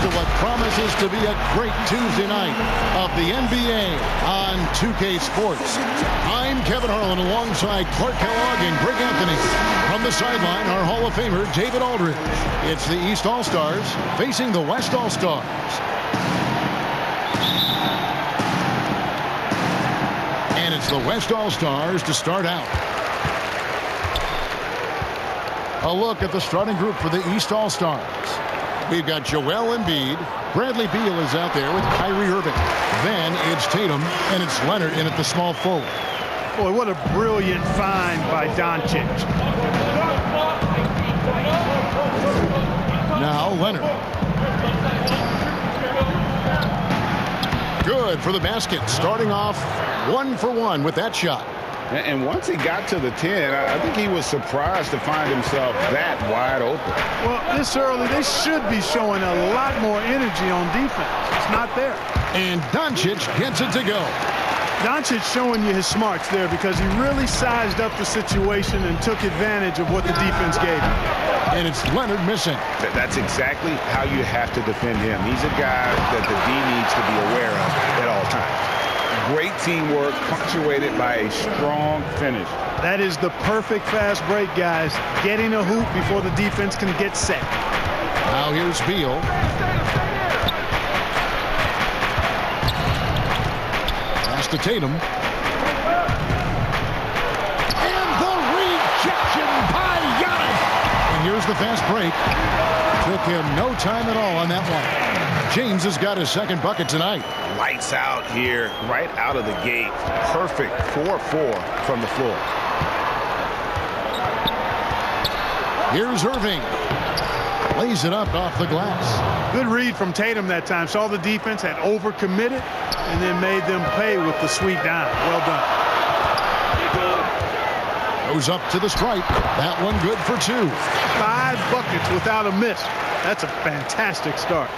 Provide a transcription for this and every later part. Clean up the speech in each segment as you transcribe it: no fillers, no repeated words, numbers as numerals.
to what promises to be a great Tuesday night of the NBA on 2K Sports. I'm Kevin Harlan alongside Clark Kellogg and Greg Anthony. From the sideline, our Hall of Famer, David Aldridge. It's the East All-Stars facing the West All-Stars. And it's the West All-Stars to start out. A look at the starting group for the East All-Stars. We've got Joel Embiid. Bradley Beal is out there with Kyrie Irving. Then it's Tatum, and it's Leonard in at the small forward. Boy, what a brilliant find by Doncic. Now Leonard. Good for the basket. Starting off 1 for 1 with that shot. And once he got to the 10, I think he was surprised to find himself that wide open. Well, this early, they should be showing a lot more energy on defense. It's not there. And Doncic gets it to go. Doncic showing you his smarts there because he really sized up the situation and took advantage of what the defense gave him. And it's Leonard missing. That's exactly how you have to defend him. He's a guy that the D needs to be aware of at all times. Great teamwork punctuated by a strong finish. That is the perfect fast break, guys. Getting a hoop before the defense can get set. Now here's Beal. Pass to Tatum. And the rejection by Giannis. And here's the fast break. Took him no time at all on that one. James has got his second bucket tonight. Lights out here, right out of the gate. Perfect 4-4 from the floor. Here's Irving. Lays it up off the glass. Good read from Tatum that time. Saw the defense, had overcommitted, and then made them pay with the sweet dime. Well done. Goes up to the stripe. That one good for 2. 5 buckets without a miss. That's a fantastic start.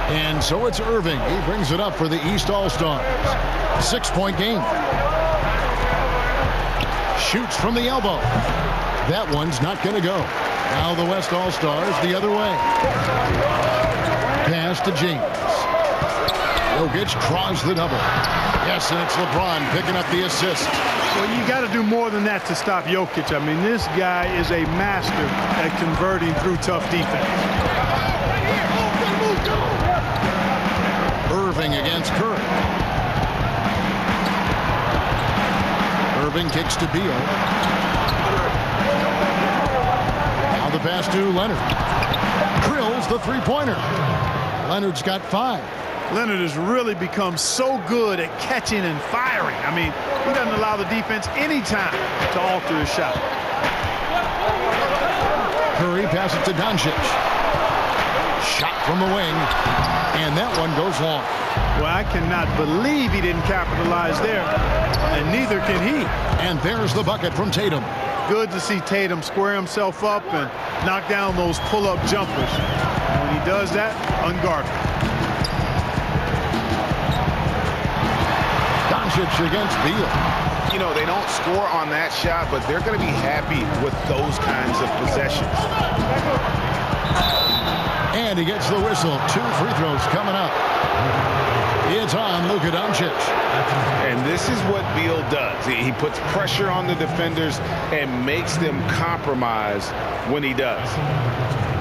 And so it's Irving. He brings it up for the East All-Stars. 6-point game. Shoots from the elbow. That one's not going to go. Now the West All-Stars the other way. Pass to James. Jokic draws the double. Yes, and it's LeBron picking up the assist. Well, you got to do more than that to stop Jokic. I mean, this guy is a master at converting through tough defense. Irving against Curry. Irving kicks to Beal. Now the pass to Leonard. Drills the three-pointer. Leonard's got 5. Leonard has really become so good at catching and firing. I mean, he doesn't allow the defense any time to alter his shot. Curry passes to Doncic. Shot from the wing, and that one goes long. Well, I cannot believe he didn't capitalize there, and neither can he. And there's the bucket from Tatum. Good to see Tatum square himself up and knock down those pull-up jumpers. When he does that, unguarded. Doncic against Beal. You know, they don't score on that shot, but they're going to be happy with those kinds of possessions. And he gets the whistle. 2 free throws coming up. It's on Luka Doncic. And this is what Beal does. He puts pressure on the defenders and makes them compromise when he does.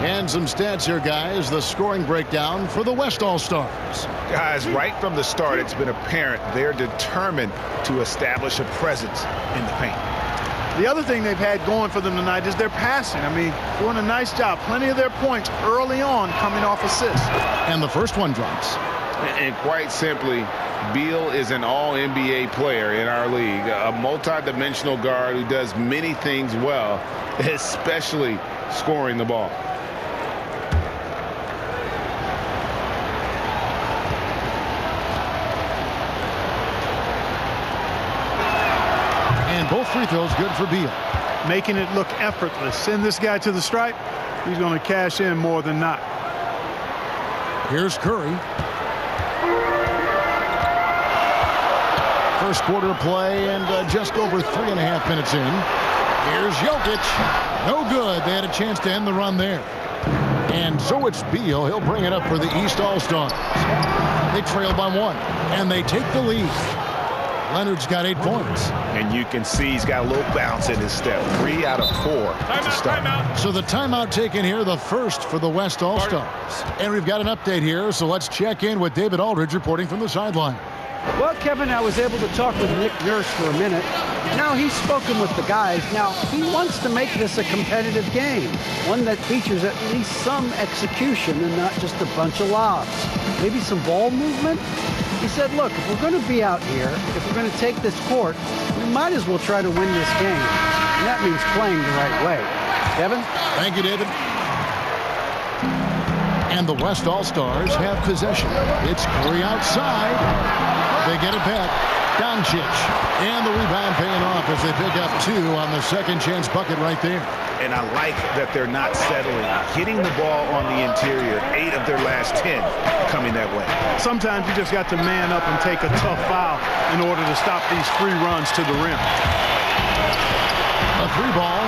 And some stats here, guys. The scoring breakdown for the West All-Stars. Guys, right from the start, it's been apparent they're determined to establish a presence in the paint. The other thing they've had going for them tonight is their passing. I mean, doing a nice job. Plenty of their points early on coming off assists. And the first one drops. And quite simply, Beal is an all-NBA player in our league, a multi-dimensional guard who does many things well, especially scoring the ball. And both free throws good for Beal. Making it look effortless. Send this guy to the stripe. He's going to cash in more than not. Here's Curry. First quarter play and just over 3.5 minutes in. Here's Jokic. No good. They had a chance to end the run there. And so it's Beal. He'll bring it up for the East All-Stars. They trail by 1, and they take the lead. Leonard's got 8 points. And you can see he's got a little bounce in his step. 3 out of 4 to start. So the timeout taken here, the first for the West All-Stars. And we've got an update here, so let's check in with David Aldridge reporting from the sideline. Well, Kevin, I was able to talk with Nick Nurse for a minute. Now, he's spoken with the guys. Now, he wants to make this a competitive game, one that features at least some execution and not just a bunch of lobs. Maybe some ball movement. He said, look, if we're going to be out here, if we're going to take this court, we might as well try to win this game. And that means playing the right way. Kevin? Thank you, David. And the West All-Stars have possession. It's Curry outside. They get it back. Doncic. And the rebound paying off as they pick up 2 on the second chance bucket right there. And I like that they're not settling. Hitting the ball on the interior, 8 of their last 10 coming that way. Sometimes you just got to man up and take a tough foul in order to stop these free runs to the rim. A 3-ball.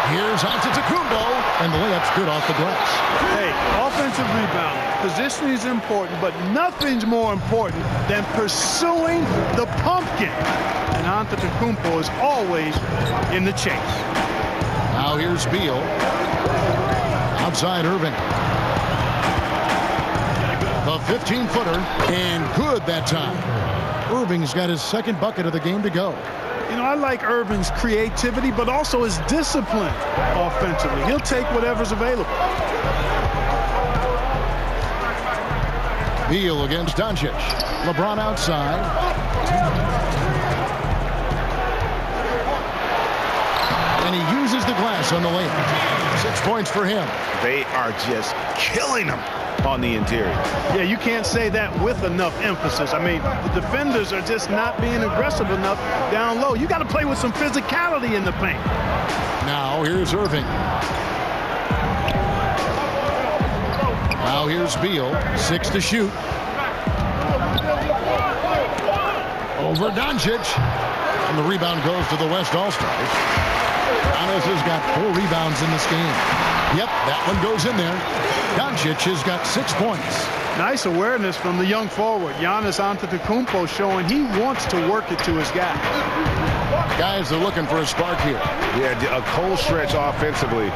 Here's Antetokounmpo, and the layup's good off the glass. Hey, offensive rebound. Positioning is important, but nothing's more important than pursuing the pumpkin. And Antetokounmpo is always in the chase. Now here's Beal. Outside Irving. The 15-footer, and good that time. Irving's got his second bucket of the game to go. You know, I like Irving's creativity, but also his discipline offensively. He'll take whatever's available. Beal against Doncic. LeBron outside. And he uses the glass on the layup. 6 points for him. They are just killing them on the interior. Yeah, you can't say that with enough emphasis. I mean, the defenders are just not being aggressive enough down low. You got to play with some physicality in the paint. Now here's Irving. Now here's Beal. 6 to shoot. Over Doncic. And the rebound goes to the West All-Stars. Giannis has got 4 rebounds in this game. Yep, that one goes in there. Doncic has got 6 points. Nice awareness from the young forward. Giannis Antetokounmpo showing he wants to work it to his guy. Guys are looking for a spark here. Yeah, a cold stretch offensively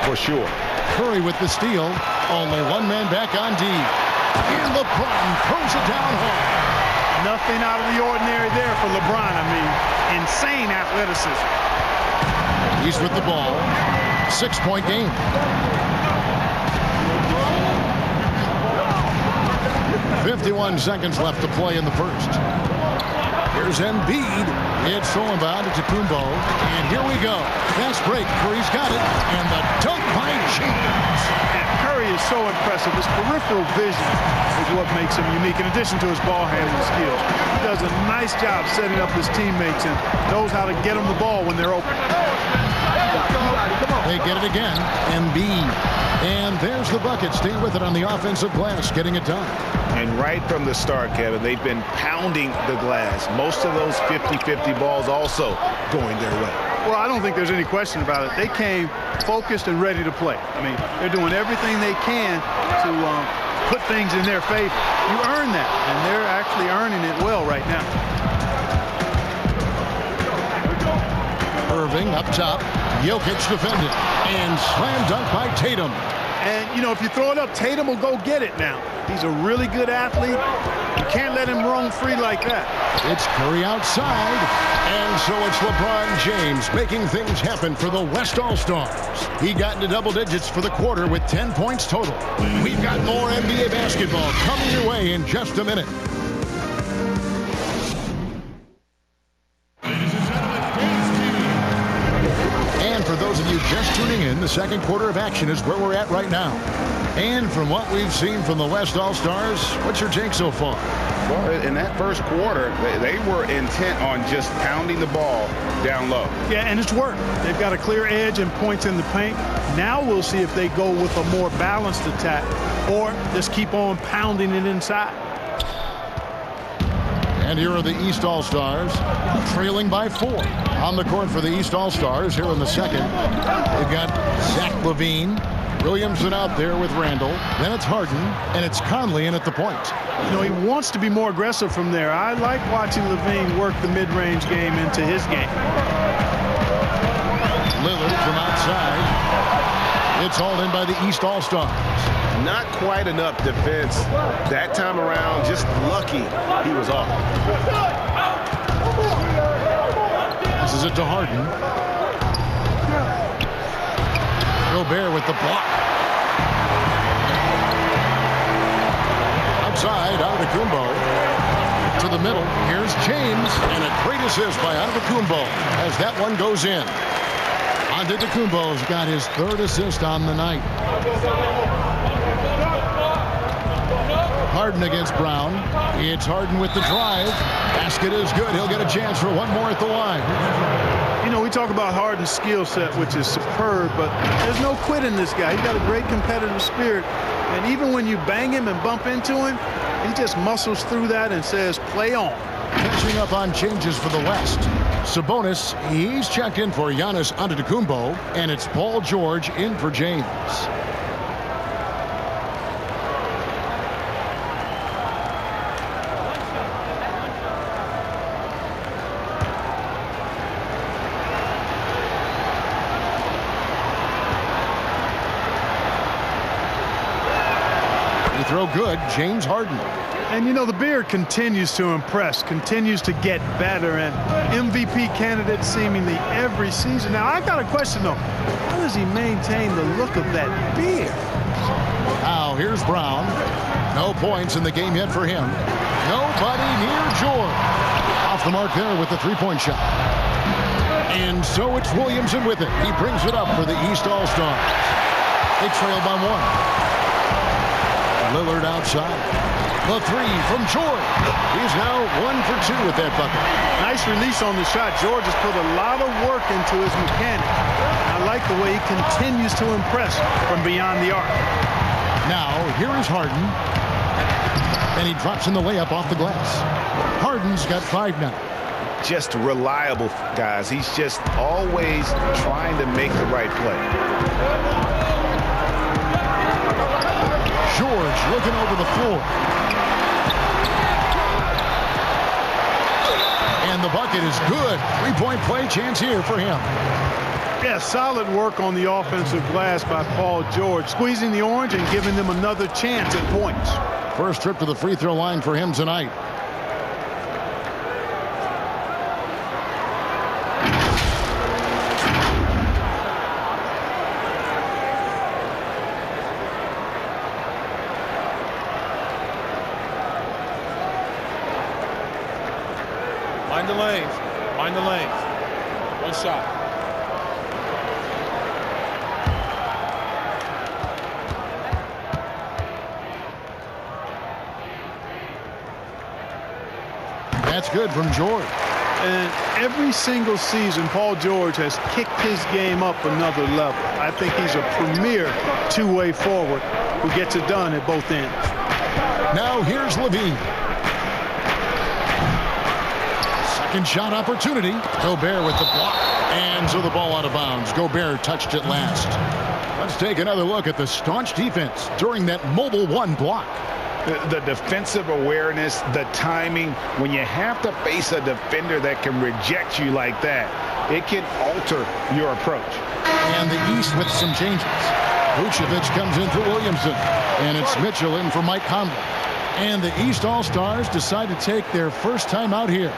for sure. Curry with the steal. Only 1 man back on D. And LeBron throws it down hard. Nothing out of the ordinary there for LeBron. I mean, insane athleticism. He's with the ball. 6-point game. .51 seconds left to play in the first. Here's Embiid. It's stolen by Antetokounmpo. And here we go. Fast break. Curry's got it. And the dunk by James. And Curry is so impressive. His peripheral vision is what makes him unique, in addition to his ball handling skills. He does a nice job setting up his teammates and knows how to get them the ball when they're open. They get it again. Embiid. And there's the bucket. Staying with it on the offensive glass, getting it done. And right from the start, Kevin, they've been pounding the glass. Most of those 50-50 balls also going their way. Well, I don't think there's any question about it. They came focused and ready to play. I mean, they're doing everything they can to put things in their favor. You earn that, and they're actually earning it well right now. Irving up top. Jokic defended. And slam dunk by Tatum. And, you know, if you throw it up, Tatum will go get it now. He's a really good athlete. You can't let him roam free like that. It's Curry outside. And so it's LeBron James making things happen for the West All-Stars. He got into double digits for the quarter with 10 points total. We've got more NBA basketball coming your way in just a minute. For those of you just tuning in, the second quarter of action is where we're at right now. And from what we've seen from the West All-Stars, what's your take so far? Well, in that first quarter, they were intent on just pounding the ball down low. Yeah, and it's worked. They've got a clear edge and points in the paint. Now we'll see if they go with a more balanced attack or just keep on pounding it inside. And here are the East All-Stars, trailing by 4. On the court for the East All-Stars here in the second. They've got Zach LaVine, Williamson out there with Randall. Then it's Harden, and it's Conley in at the point. You know, he wants to be more aggressive from there. I like watching LaVine work the mid-range game into his game. Lillard from outside. It's hauled in by the East All-Stars. Not quite enough defense that time around. Just lucky he was off. Passes it to Harden. Gobert with the block. Outside, Antetokounmpo. To the middle. Here's James. And a great assist by Antetokounmpo as that one goes in. Antetokounmpo's got his third assist on the night. Harden against Brown. It's Harden with the drive. Basket is good. He'll get a chance for one more at the line. You know, we talk about Harden's skill set, which is superb, but there's no quit in this guy. He's got a great competitive spirit. And even when you bang him and bump into him, he just muscles through that and says, play on. Catching up on changes for the West. Sabonis, he's checked in for Giannis Antetokounmpo, and it's Paul George in for James. Throw good, James Harden. And you know, the beard continues to impress, continues to get better, and MVP candidate seemingly every season. Now, I've got a question, though. How does he maintain the look of that beard? Now, here's Brown. No points in the game yet for him. Nobody near George. Off the mark there with the three-point shot. And so it's Williamson with it. He brings it up for the East All-Stars. They trail by one. Lillard outside. The three from George. He's now 1 for 2 with that bucket. Nice release on the shot. George has put a lot of work into his mechanics. I like the way he continues to impress from beyond the arc. Now, here is Harden. And he drops in the layup off the glass. Harden's got 5 now. Just reliable, guys. He's just always trying to make the right play. George looking over the floor. And the bucket is good. Three-point play chance here for him. Yeah, solid work on the offensive glass by Paul George, squeezing the orange and giving them another chance at points. First trip to the free throw line for him tonight. Mind the lanes. Mind the lanes. One shot. That's good from George. And every single season, Paul George has kicked his game up another level. I think he's a premier two-way forward who gets it done at both ends. Now here's LaVine. Second shot opportunity. Gobert with the block. And so the ball out of bounds. Gobert touched it last. Let's take another look at the staunch defense during that mobile one block. The defensive awareness, the timing, when you have to face a defender that can reject you like that, it can alter your approach. And the East with some changes. Vucevic comes in for Williamson. And it's Mitchell in for Mike Conley. And the East All-Stars decide to take their first time out here.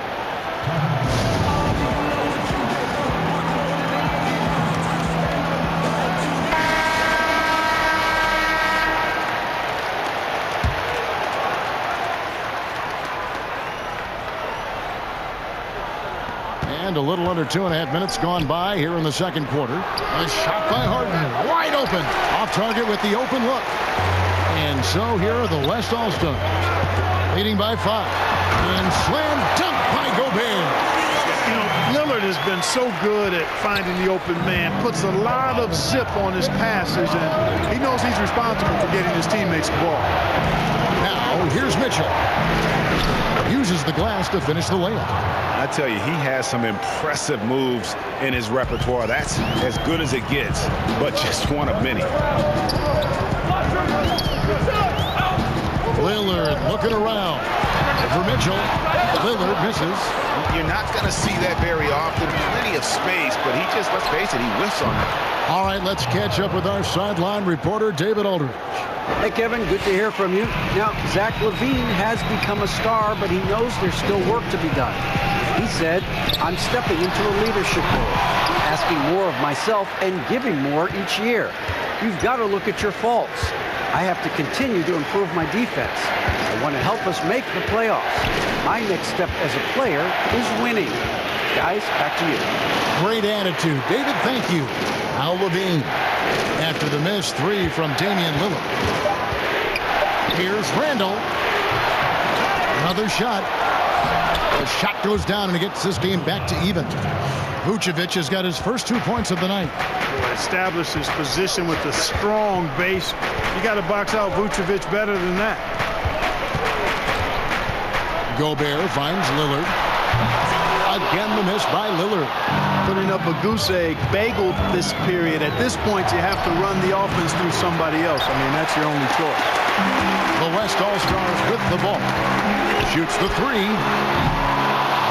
And a little under 2.5 minutes gone by here in the second quarter. A shot by Harden, wide open. Off target with the open look. And so here are the West All-Stars, leading by 5. And slam dunk by Gobert. You know, Lillard has been so good at finding the open man, puts a lot of zip on his passes, and he knows he's responsible for getting his teammates the ball. Now, here's Mitchell. Uses the glass to finish the layup. I tell you, he has some impressive moves in his repertoire. That's as good as it gets, but just one of many. Lillard looking around. For Mitchell, Lillard misses. You're not going to see that very often. Plenty of space, but he just, let's face it, he whiffs on it. All right, let's catch up with our sideline reporter, David Aldridge. Hey, Kevin, good to hear from you. Now, Zach LaVine has become a star, but he knows there's still work to be done. He said, I'm stepping into a leadership role, asking more of myself and giving more each year. You've got to look at your faults. I have to continue to improve my defense. I want to help us make the playoffs. My next step as a player is winning. Guys, back to you. Great attitude. David, thank you. Al Levine after the missed three from Damian Lillard. Here's Randall. Another shot. The shot goes down and it gets this game back to even. Vucevic has got his first 2 points of the night. Establish his position with a strong base. You got to box out Vucevic better than that. Gobert finds Lillard. Again, the miss by Lillard. Putting up a goose egg, bageled this period. At this point, you have to run the offense through somebody else. I mean, that's your only choice. The West All-Stars with the ball. Shoots the three.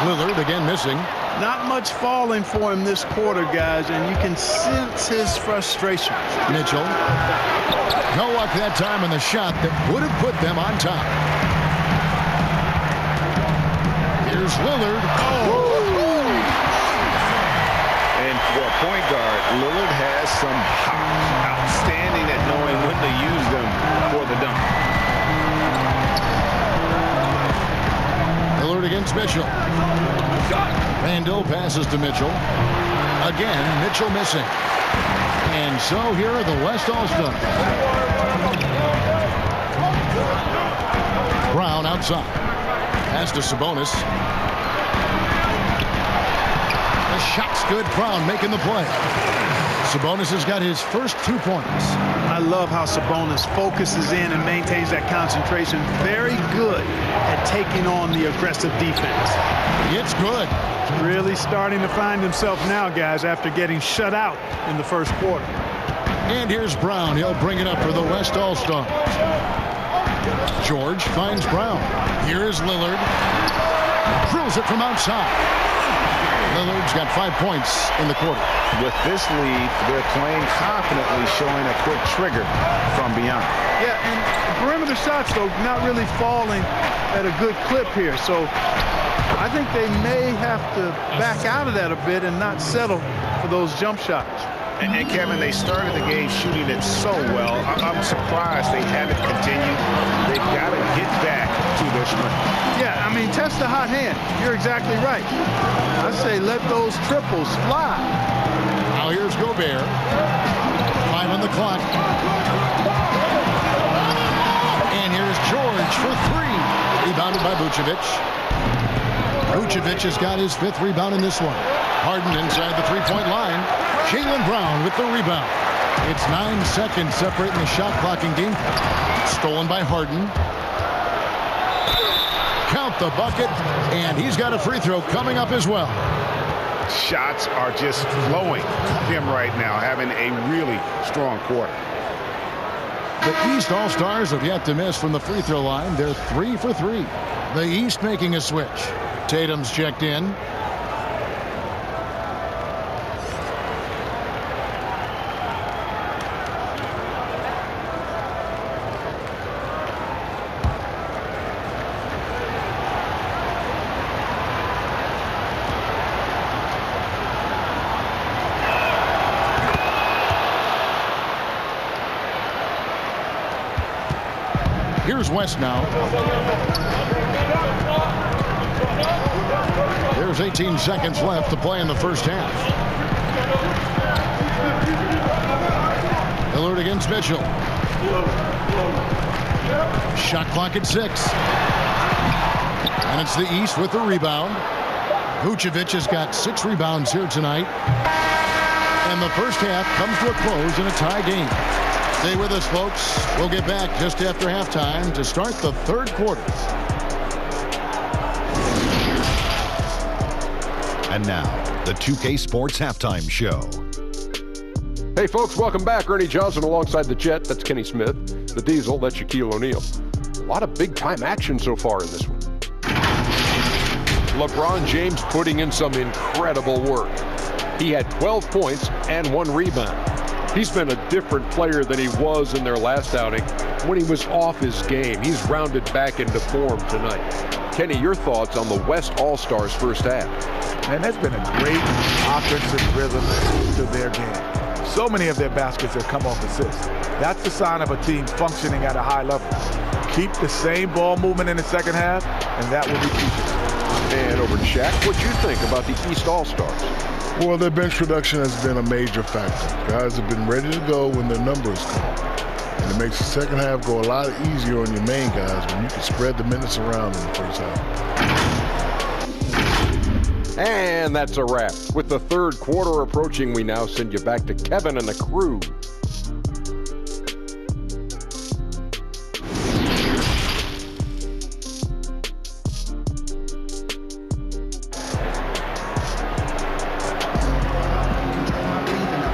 Lillard again missing. Not much falling for him this quarter, guys, and you can sense his frustration. Mitchell. No luck that time on the shot that would have put them on top. Here's Lillard. Oh. And for a point guard, Lillard has some hop. Outstanding at knowing when to use them for the dunk. Lillard against Mitchell. Randall passes to Mitchell. Again, Mitchell missing. And so here are the West All-Stars. Brown outside. Pass to Sabonis. The shot's good. Brown making the play. Sabonis has got his first 2 points. I love how Sabonis focuses in and maintains that concentration. Very good at taking on the aggressive defense. It's good. Really starting to find himself now, guys, after getting shut out in the first quarter. And here's Brown. He'll bring it up for the West All-Stars. George finds Brown. Here is Lillard. Drills it from outside. Lillard's got 5 points in the quarter. With this lead, they're playing confidently, showing a quick trigger from beyond. Yeah, and perimeter shots, though, not really falling at a good clip here. So I think they may have to back out of that a bit and not settle for those jump shots. And Kevin, they started the game shooting it so well. I'm surprised they haven't continued. They've got to get back to their strength. Yeah, I mean, test the hot hand. You're exactly right. I say let those triples fly. Now here's Gobert. 5 on the clock. And here's George for 3. Rebounded by Vucevic. Vucevic has got his 5th rebound in this one. Harden inside the 3-point line. Jaylen Brown with the rebound. It's 9 seconds separating the shot clock and game clock. Stolen by Harden. Count the bucket, and he's got a free throw coming up as well. Shots are just flowing him right now, having a really strong quarter. The East All-Stars have yet to miss from the free throw line. They're 3 for 3. The East making a switch. Tatum's checked in. Here's West now. There's 18 seconds left to play in the first half. Lillard against Mitchell. Shot clock at 6. And it's the East with the rebound. Vucevic has got 6 rebounds here tonight. And the first half comes to a close in a tie game. Stay with us, folks. We'll get back just after halftime to start the third quarter. And now, the 2K Sports Halftime Show. Hey, folks, welcome back. Ernie Johnson alongside the Jet. That's Kenny Smith. The Diesel, that's Shaquille O'Neal. A lot of big-time action so far in this one. LeBron James putting in some incredible work. He had 12 points and 1 rebound. He's been a different player than he was in their last outing when he was off his game. He's rounded back into form tonight. Kenny, your thoughts on the West All-Stars first half? Man, that's been a great offensive rhythm to their game. So many of their baskets have come off assists. That's the sign of a team functioning at a high level. Keep the same ball movement in the second half, and that will be key. And over to Shaq, what do you think about the East All-Stars? Well, their bench production has been a major factor. Guys have been ready to go when their numbers come. And it makes the second half go a lot easier on your main guys when you can spread the minutes around in the first half. And that's a wrap. With the third quarter approaching, we now send you back to Kevin and the crew.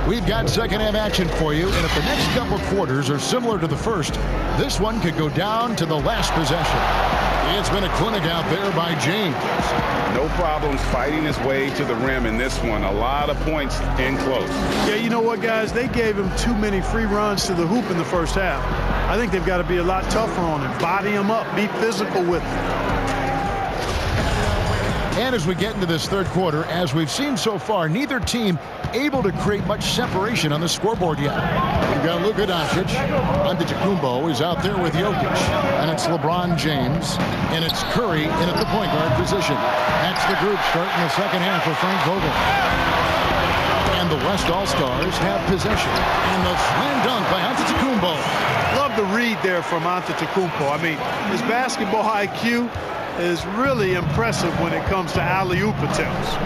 We've got second half action for you, and if the next couple of quarters are similar to the first, this one could go down to the last possession. It's been a clinic out there by James. No problems fighting his way to the rim in this one. A lot of points in close. Yeah, you know what, guys? They gave him too many free runs to the hoop in the first half. I think they've got to be a lot tougher on him. Body him up. Be physical with him. And as we get into this third quarter, as we've seen so far, neither team able to create much separation on the scoreboard yet. We've got Luka Doncic. Antetokounmpo is out there with Jokic. And it's LeBron James. And it's Curry in at the point guard position. That's the group starting the second half for Frank Vogel. And the West All-Stars have possession. And the slam dunk by Antetokounmpo. Love the read there from Antetokounmpo. I mean, his basketball IQ is really impressive when it comes to alley-oop attempts.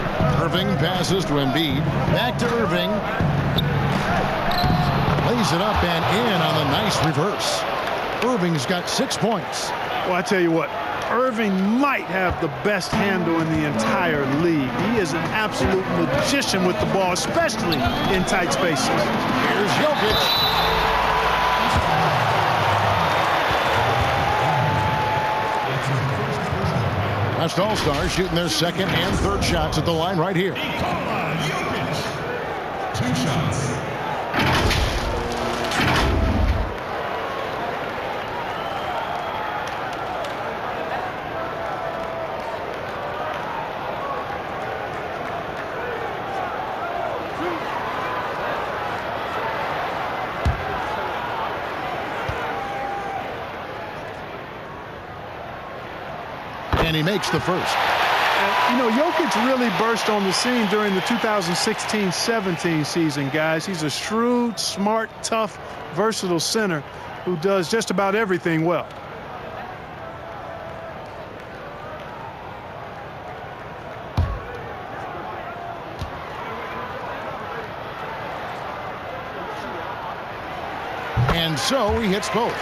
Irving passes to Embiid. Back to Irving. Lays it up and in on a nice reverse. Irving's got 6 points. Well, I tell you what, Irving might have the best handle in the entire league. He is an absolute magician with the ball, especially in tight spaces. Here's Jokic. West All-Stars shooting their second and third shots at the line right here. 2 shots. And he makes the first. You know, Jokic really burst on the scene during the 2016-17 season, guys. He's a shrewd, smart, tough, versatile center who does just about everything well. And so he hits both.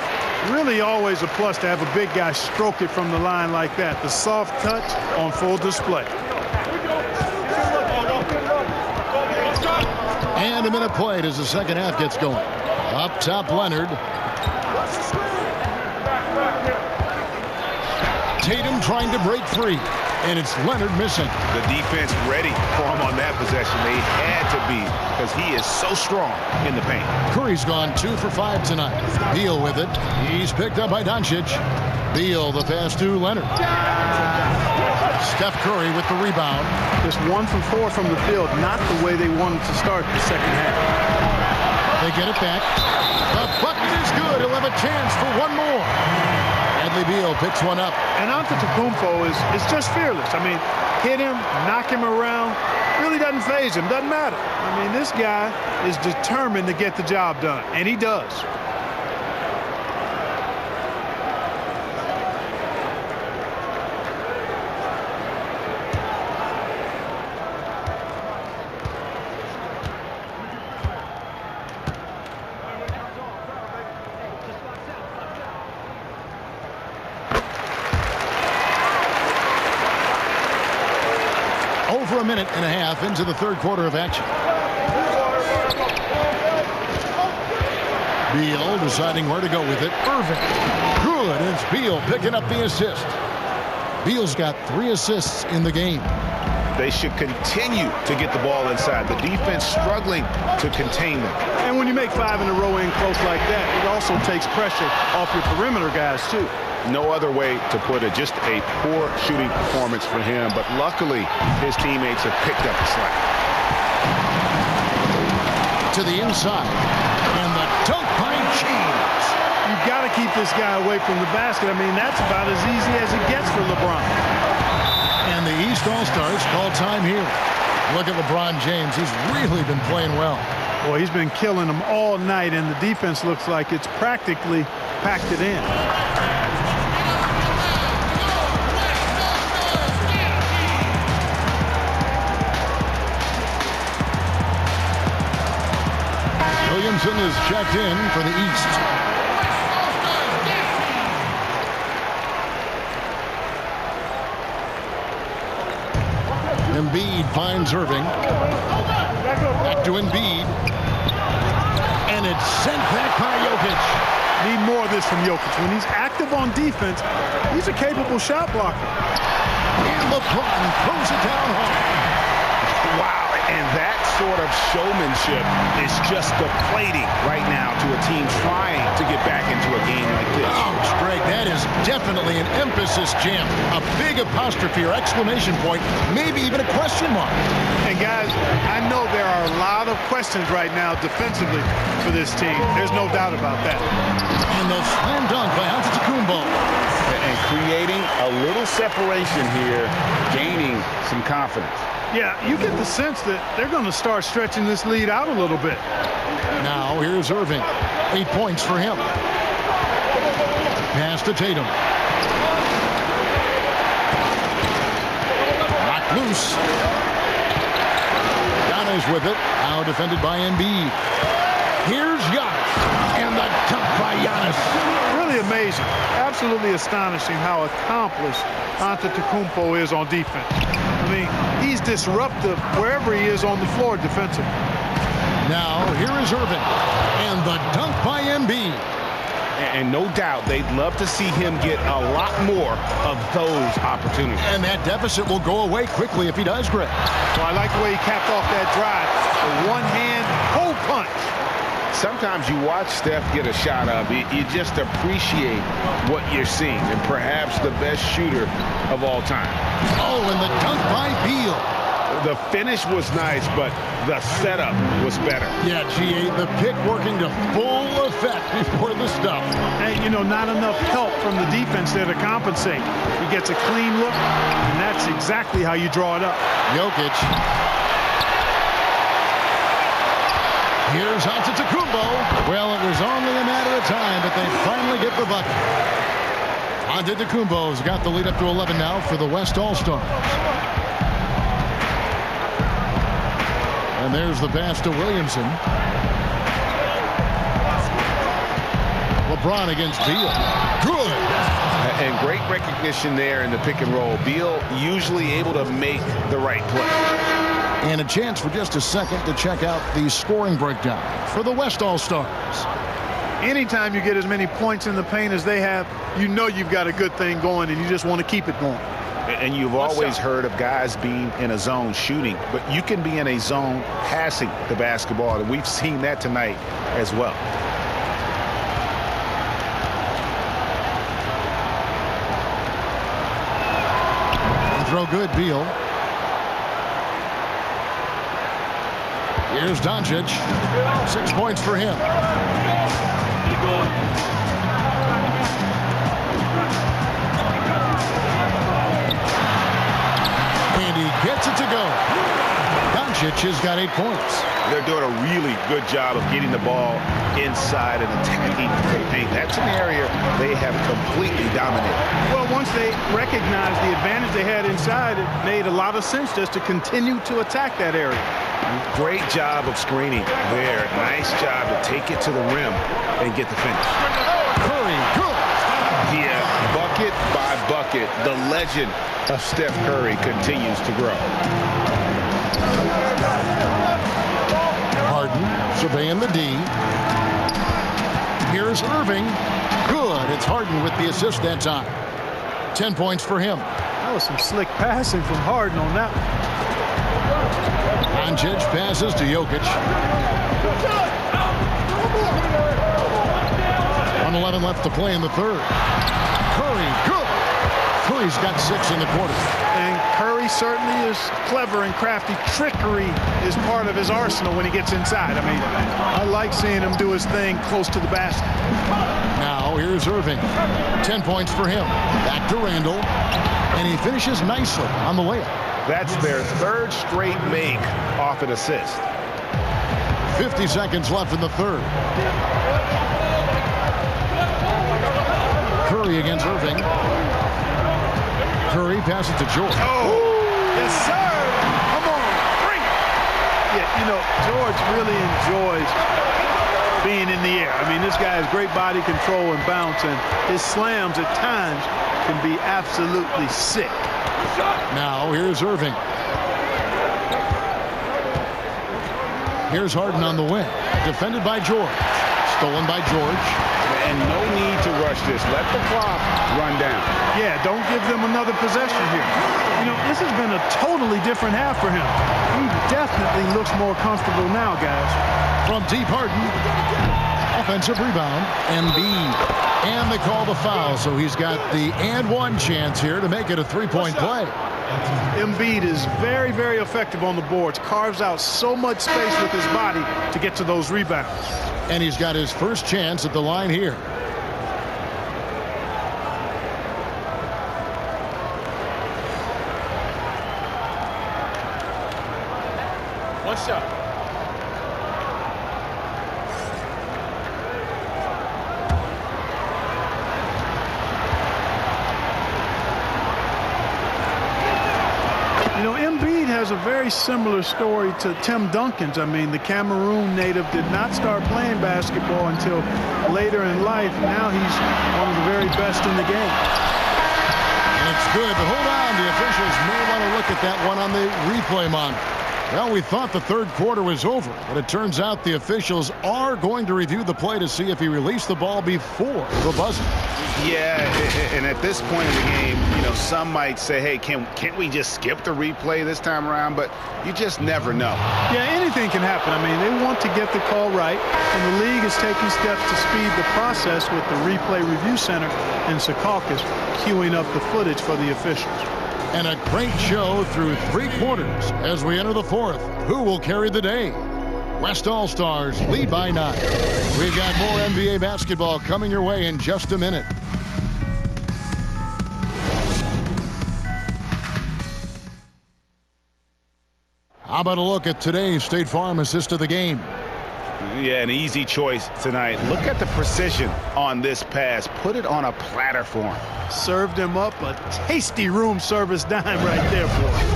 Really always a plus to have a big guy stroke it from the line like that. The soft touch on full display. And a minute played as the second half gets going. Up top, Leonard. Tatum trying to break free. And it's Leonard missing. The defense ready for him on that possession. They had to be because he is so strong in the paint. Curry's gone 2 for 5 tonight. Beal with it. He's picked up by Doncic. Beal the pass to Leonard. Steph Curry with the rebound. Just 1 for 4 from the field. Not the way they wanted to start the second half. They get it back. The bucket is good. He'll have a chance for one more. Beal picks one up. And Antetokounmpo is just fearless. I mean, hit him, knock him around, really doesn't faze him, doesn't matter. I mean, this guy is determined to get the job done, and he does. over a minute and a half into the third quarter of action. Beal deciding where to go with it. Irving. Good. It's Beal picking up the assist. Beal's got 3 assists in the game. They should continue to get the ball inside. The defense struggling to contain them. And when you make 5 in a row in close like that, it also takes pressure off your perimeter guys, too. No other way to put it. Just a poor shooting performance for him. But luckily, his teammates have picked up the slack. To the inside. And the dunk by James. You've got to keep this guy away from the basket. I mean, that's about as easy as it gets for LeBron. And the East All-Stars call time here. Look at LeBron James. He's really been playing well. Well, he's been killing them all night, and the defense looks like it's practically packed it in. Williamson is checked in for the East. Embiid finds Irving. Back to Embiid. And it's sent back by Jokic. Need more of this from Jokic. When he's active on defense, he's a capable shot blocker. And LeBron throws it down hard. Wow, and that sort of showmanship is just deflating right now to a team trying to get back into a game like this. Ouch, Greg, that is definitely an emphasis jam. A big apostrophe or exclamation point, maybe even a question mark. And guys, I know there are a lot of questions right now defensively for this team. There's no doubt about that. And the slam dunk by Antetokounmpo. And creating a little separation here, gaining some confidence. Yeah, you get the sense that they're going to start stretching this lead out a little bit. Now here's Irving. 8 points for him. Pass to Tatum. Knocked loose. Giannis with it. Now defended by Embiid. Here's Giannis. And the dunk by Giannis. Really amazing. Absolutely astonishing how accomplished Antetokounmpo is on defense. I mean, he's disruptive wherever he is on the floor defensively. Now, here is Irving. And the dunk by Embiid. And no doubt they'd love to see him get a lot more of those opportunities. And that deficit will go away quickly if he does, Greg. Well, I like the way he capped off that drive. The one-hand hole punch. Sometimes you watch Steph get a shot up, you just appreciate what you're seeing, and perhaps the best shooter of all time. Oh, and the dunk by Beal. The finish was nice, but the setup was better. Yeah, GA, the pick working to full effect before the stuff. And, you know, not enough help from the defense there to compensate. He gets a clean look, and that's exactly how you draw it up. Jokic. Here's Antetokounmpo. Well, it was only a matter of time, but they finally get the bucket. Antetokounmpo's got the lead up to 11 now for the West All-Stars. And there's the pass to Williamson. LeBron against Beal. Good. And great recognition there in the pick and roll. Beal usually able to make the right play. And a chance for just a second to check out the scoring breakdown for the West All-Stars. Anytime you get as many points in the paint as they have, you know you've got a good thing going, and you just want to keep it going. And you've always heard of guys being in a zone shooting, but you can be in a zone passing the basketball, and we've seen that tonight as well. Throw good, Beal. Here's Doncic. 6 points for him. And he gets it to go. Doncic has got 8 points. They're doing a really good job of getting the ball inside and attacking the paint. That's an area they have completely dominated. Well, once they recognized the advantage they had inside, it made a lot of sense just to continue to attack that area. Great job of screening there. Nice job to take it to the rim and get the finish. Curry, good. Yeah, bucket by bucket. basket, the legend of Steph Curry continues to grow. Harden surveying the D. Here's Irving. Good. It's Harden with the assist that time. 10 points for him. That was some slick passing from Harden on that one. Doncic passes to Jokic. 1:11 left to play in the third. Curry, good. Curry's got 6 in the quarter. And Curry certainly is clever and crafty. Trickery is part of his arsenal when he gets inside. I mean, I like seeing him do his thing close to the basket. Now here's Irving. 10 points for him. Back to Randall. And he finishes nicely on the layup. That's their third straight make off an assist. 50 seconds left in the third. Curry against Irving. Curry passes to George. Oh, yes, sir. Come on, bring it. Yeah, you know, George really enjoys being in the air. I mean, this guy has great body control and bounce, and his slams at times can be absolutely sick. Now here's Irving. Here's Harden on the wing. Defended by George. Stolen by George. And no need to rush this. Let the clock run down. Yeah, don't give them another possession here. You know, this has been a totally different half for him. He definitely looks more comfortable now, guys. From deep, Harden. Offensive rebound. Embiid. And they call the foul, so he's got the and one chance here to make it a three-point play. Embiid is very, very effective on the boards. Carves out so much space with his body to get to those rebounds. And he's got his first chance at the line here. One shot. You know, Embiid has a very similar story to Tim Duncan's. I mean, the Cameroon native did not start playing basketball until later in life. Now he's one of the very best in the game. And it's good, but hold on. The officials may want to look at that one on the replay monitor. Well, we thought the third quarter was over, but it turns out the officials are going to review the play to see if he released the ball before the buzzer. Yeah, and at this point in the game, you know, some might say, hey, can't we just skip the replay this time around? But you just never know. Yeah, anything can happen. I mean, they want to get the call right, and the league is taking steps to speed the process with the Replay Review Center in Secaucus queuing up the footage for the officials. And a great show through 3 quarters as we enter the fourth. Who will carry the day? West All-Stars lead by 9. We've got more NBA basketball coming your way in just a minute. How about a look at today's State Farm assist of the game? Yeah, an easy choice tonight. Look at the precision on this pass. Put it on a platter for him. Served him up a tasty room service dime right there for him.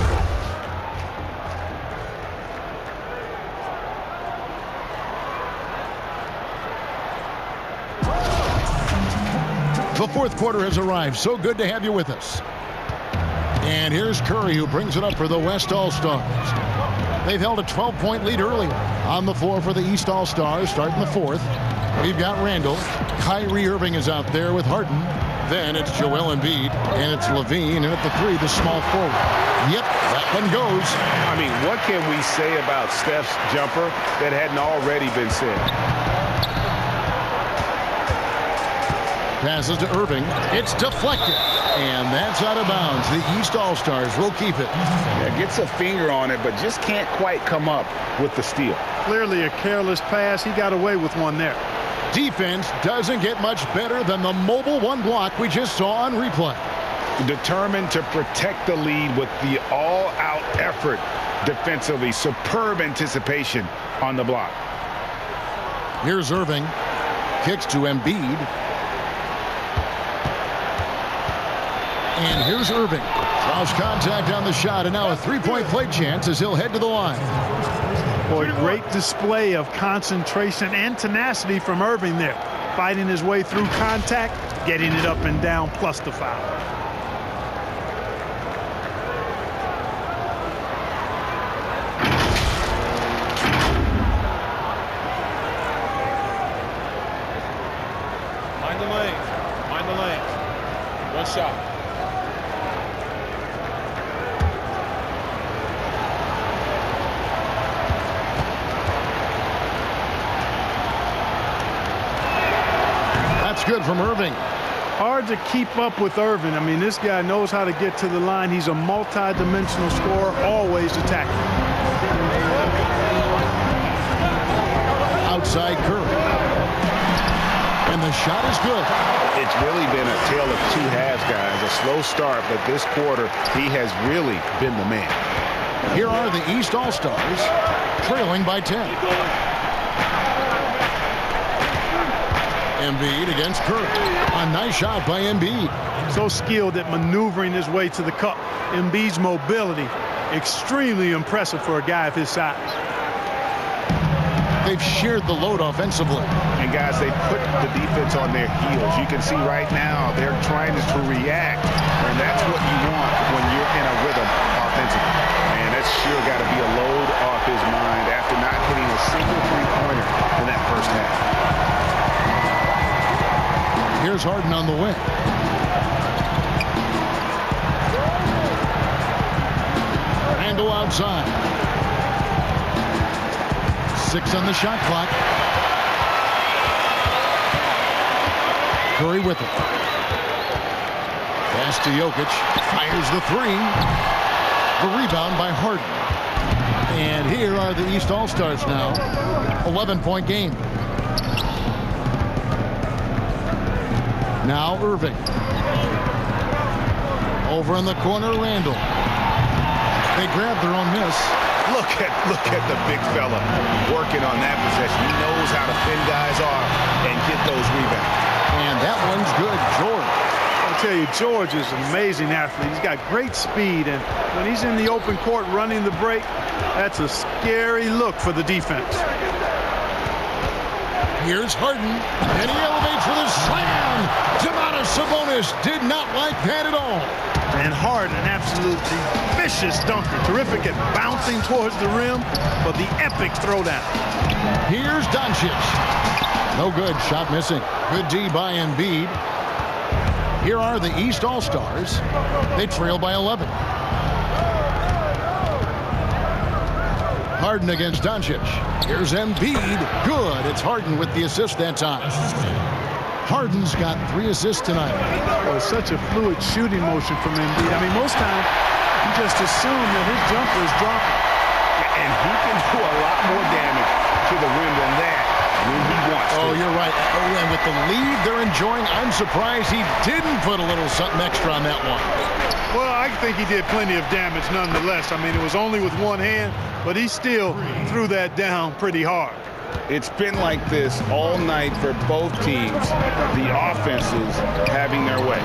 The fourth quarter has arrived. So good to have you with us. And here's Curry, who brings it up for the West All-Stars. They've held a 12-point lead earlier on the floor for the East All-Stars, starting the fourth. We've got Randall. Kyrie Irving is out there with Harden. Then it's Joel Embiid, and it's Levine, and at the 3, the small forward. Yep, that one goes. I mean, what can we say about Steph's jumper that hadn't already been said? Passes to Irving. It's deflected. And that's out of bounds. The East All-Stars will keep it. Yeah, gets a finger on it, but just can't quite come up with the steal. Clearly a careless pass. He got away with one there. Defense doesn't get much better than the mobile one block we just saw on replay. Determined to protect the lead with the all-out effort defensively. Superb anticipation on the block. Here's Irving. Kicks to Embiid. And here's Irving. Draws contact on the shot, and now a three-point play chance as he'll head to the line. Boy, great display of concentration and tenacity from Irving there. Fighting his way through contact, getting it up and down, plus the foul. One shot. That's good from Irving. Hard to keep up with Irving. I mean, this guy knows how to get to the line. He's a multi-dimensional scorer, always attacking. Outside Curry. And the shot is good. It's really been a tale of two halves, guys. A slow start, but this quarter, he has really been the man. Here are the East All-Stars, trailing by 10. Embiid against Curry. A nice shot by Embiid. So skilled at maneuvering his way to the cup. Embiid's mobility, extremely impressive for a guy of his size. They've shared the load offensively. And guys, they put the defense on their heels. You can see right now they're trying to react, and that's what you want when you're in a rhythm offensively. And that's sure got to be a load off his mind after not hitting a single three-pointer in that first half. Here's Harden on the wing. Randle outside. 6 on the shot clock. Curry with it. Pass to Jokic. Fires the 3. The rebound by Harden. And here are the East All-Stars now. 11-point game. Now Irving. Over in the corner, Randle. They grab their own miss. Look at the big fella working on that possession. He knows how to fend guys off and get those rebounds. And that one's good. George. I'll tell you, George is an amazing athlete. He's got great speed, and when he's in the open court running the break, that's a scary look for the defense. Here's Harden, and he elevates with a slam. Domantas Sabonis did not like that at all. And Harden, an absolutely vicious dunker. Terrific at bouncing towards the rim, but the epic throwdown. Here's Doncic. No good. Shot missing. Good D by Embiid. Here are the East All-Stars. They trail by 11. Harden against Doncic. Here's Embiid. Good. It's Harden with the assist that time. Harden's got 3 assists tonight. Well, it's such a fluid shooting motion from Embiid. I mean, most times you just assume that his jumper is dropping. And he can do a lot more damage to the rim than that when he wants to. Oh, you're right. Oh, and with the lead they're enjoying, I'm surprised he didn't put a little something extra on that one. Well, I think he did plenty of damage nonetheless. I mean, it was only with one hand, but he still threw that down pretty hard. It's been like this all night for both teams. The offenses having their way.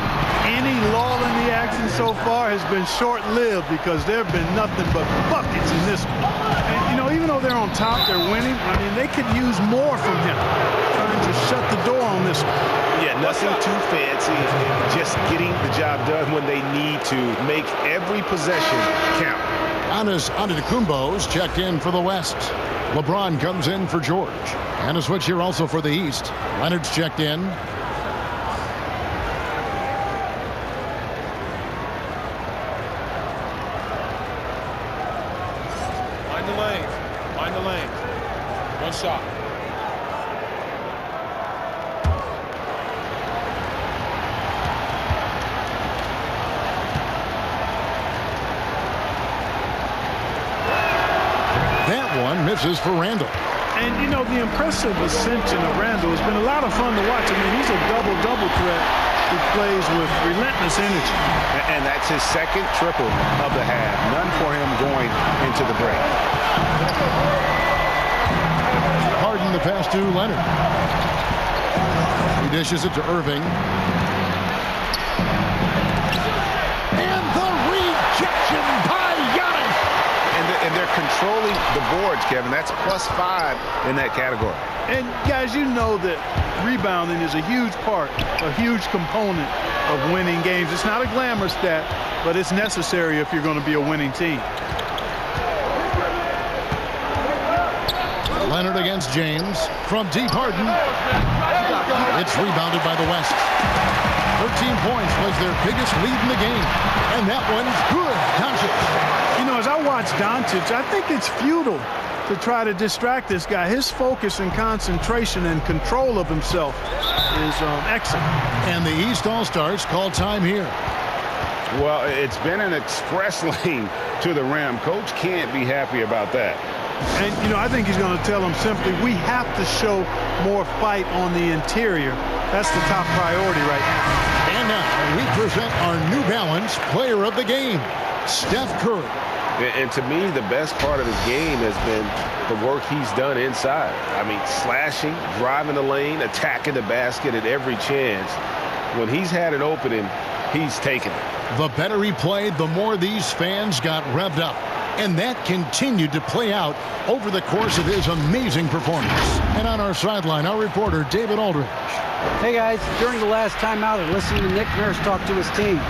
Any lull in the action so far has been short-lived because there have been nothing but buckets in this one. And, you know, even though they're on top, they're winning. I mean, they could use more from him. Trying to shut the door on this one. Yeah, nothing too fancy. Just getting the job done when they need to. Make every possession count. Antetokounmpo's checked in for the West. LeBron comes in for George. And a switch here also for the East. Leonard's checked in. Mind the lanes. Mind the lanes. One shot. That one misses for Randle. And, you know, the impressive ascension of Randle has been a lot of fun to watch. I mean, he's a double-double threat who plays with relentless energy. And that's his second triple of the half. None for him going into the break. Harden the pass to Leonard. He dishes it to Irving. And the rejection by Giannis. And they're controlling the boards, Kevin. That's +5 in that category. And, guys, you know that rebounding is a huge part, a huge component of winning games. It's not a glamour stat, but it's necessary if you're going to be a winning team. Leonard against James. From deep, Harden. It's rebounded by the West. 13 points was their biggest lead in the game. And that one's good. Doncic. You know, as I watch Doncic, I think it's futile to try to distract this guy. His focus and concentration and control of himself is excellent. And the East All-Stars call time here. Well, it's been an express lane to the rim. Coach can't be happy about that. And, you know, I think he's going to tell them simply, we have to show more fight on the interior. That's the top priority right now. And now we present our New Balance player of the game, Steph Curry. And to me, the best part of his game has been the work he's done inside. I mean, slashing, driving the lane, attacking the basket at every chance. When he's had an opening, he's taken it. The better he played, the more these fans got revved up. And that continued to play out over the course of his amazing performance. And on our sideline, our reporter, David Aldridge. Hey, guys, during the last timeout, I listened to Nick Nurse talk to his team.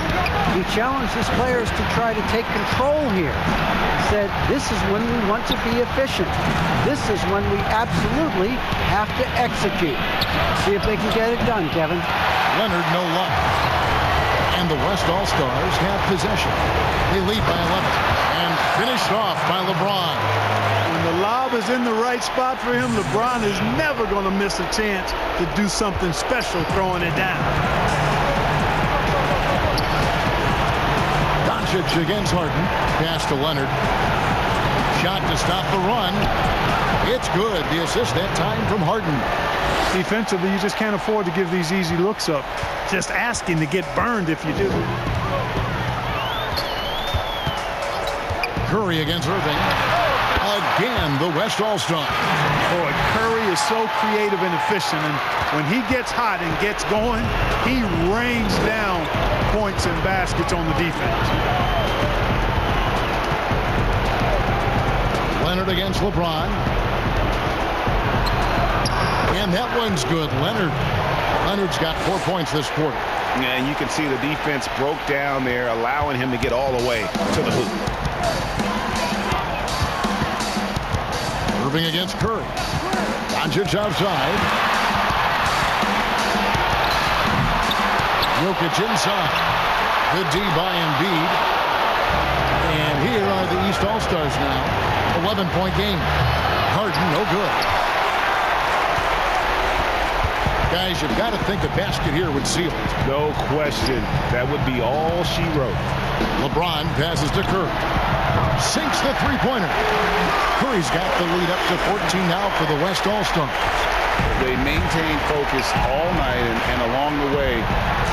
He challenged his players to try to take control here. He said, this is when we want to be efficient. This is when we absolutely have to execute. See if they can get it done, Kevin. Leonard, no luck. And the West All-Stars have possession. They lead by 11. And finished off by LeBron. When the lob is in the right spot for him, LeBron is never going to miss a chance to do something special throwing it down. Doncic against Harden. Pass to Leonard. Shot to stop the run. It's good. The assist that time from Harden. Defensively, you just can't afford to give these easy looks up. Just asking to get burned if you do. Curry against Irving. Again, the West All-Star. Boy, Curry is so creative and efficient, and when he gets hot and gets going, he rains down points and baskets on the defense. Leonard against LeBron. And that one's good. Leonard's got 4 points this quarter. Yeah, and you can see the defense broke down there, allowing him to get all the way to the hoop. Irving against Curry. Doncic outside. Jokic inside. Good D by Embiid. And here are the East All-Stars now. 11-point game. Harden, no good. Guys, you've got to think the basket here would seal it. No question. That would be all she wrote. LeBron passes to Curry. Sinks the three-pointer. Curry's got the lead up to 14 now for the West All-Stars. They maintained focus all night and along the way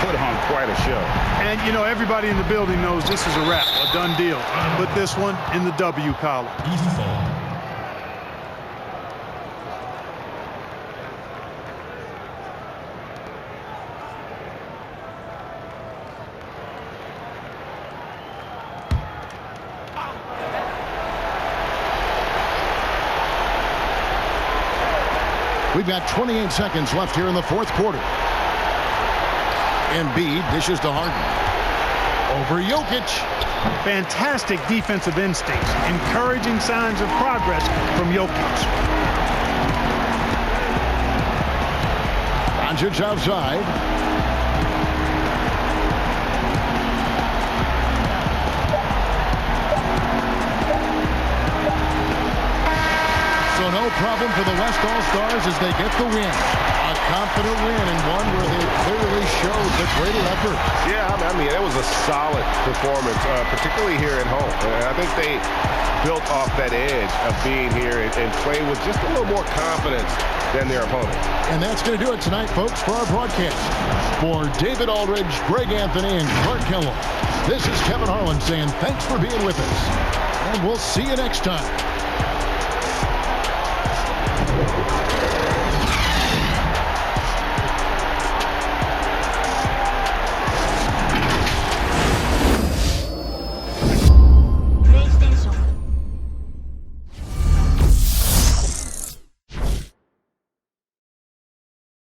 put on quite a show. And, you know, everybody in the building knows this is a wrap, a done deal. Put this one in the W column. We've got 28 seconds left here in the fourth quarter. Embiid dishes to Harden. Over Jokic. Fantastic defensive instincts. Encouraging signs of progress from Jokic. Doncic outside. So no problem for the West All-Stars as they get the win. A confident win and one where they clearly showed the greater effort. Yeah, I mean, it was a solid performance, particularly here at home. And I think they built off that edge of being here and played with just a little more confidence than their opponent. And that's going to do it tonight, folks, for our broadcast. For David Aldridge, Greg Anthony, and Clark Kellogg, this is Kevin Harlan saying thanks for being with us. And we'll see you next time.